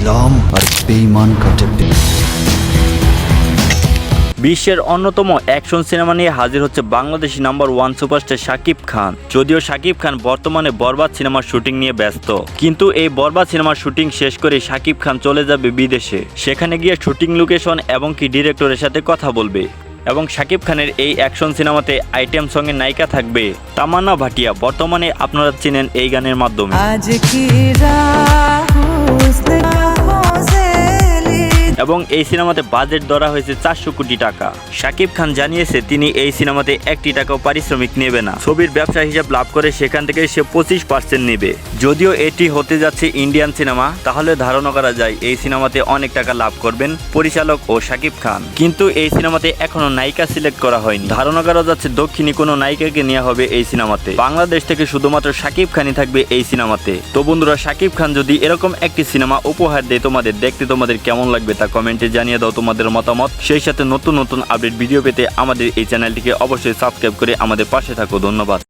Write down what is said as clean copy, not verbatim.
দিলাম আর বেঈমান কাটবে। বিশ্বের অন্যতম অ্যাকশন সিনেমা নিয়ে হাজির হচ্ছে বাংলাদেশি নাম্বার 1 সুপারস্টার শাকিব খান। যদিও শাকিব খান বর্তমানে বরবাদ সিনেমার শুটিং নিয়ে ব্যস্ত, কিন্তু এই বরবাদ সিনেমার শুটিং শেষ করে শাকিব খান চলে যাবে বিদেশে। সেখানে গিয়ে শুটিং লোকেশন এবং কি ডিরেক্টরের সাথে কথা বলবে। এবং শাকিব খানের এই অ্যাকশন সিনেমাতে আইটেম সঙ্গে নায়িকা থাকবে তামান্না ভাটিয়া। বর্তমানে আপনারা চেনেন এই গানের মাধ্যমে। এবং এই সিনেমাতে বাজেট ধরা হয়েছে 400 কোটি টাকা। শাকিব খান জানিয়েছে তিনি এই সিনেমাতে 1 টাকাও পারিশ্রমিক নেবে না। ছবির ব্যবসা হিসাব লাভ করে সেখান থেকে সে 25% নেবে। যদিও এটি হতে যাচ্ছে ইন্ডিয়ান সিনেমা, তাহলে ধারণা করা যায় এই সিনেমাতে অনেক টাকা লাভ করবেন পরিচালক ও শাকিব খান। কিন্তু এই সিনেমাতে এখনো নায়িকা সিলেক্ট করা হয়নি। ধারণা করা যাচ্ছে দক্ষিণী কোনো নায়িকাকে নেওয়া হবে এই সিনেমাতে। বাংলাদেশ থেকে শুধুমাত্র শাকিব খানই থাকবে এই সিনেমাতে। তো বন্ধুরা, শাকিব খান যদি এরকম একটি সিনেমা উপহার দেয় তোমাদের, দেখতে তোমাদের কেমন লাগবে তা কমেন্টে জানিয়ে দাও তোমাদের মতামত। সেই সাথে নতুন নতুন আপডেট ভিডিও পেতে আমাদের এই চ্যানেলটিকে অবশ্যই সাবস্ক্রাইব করে আমাদের পাশে থাকো। ধন্যবাদ।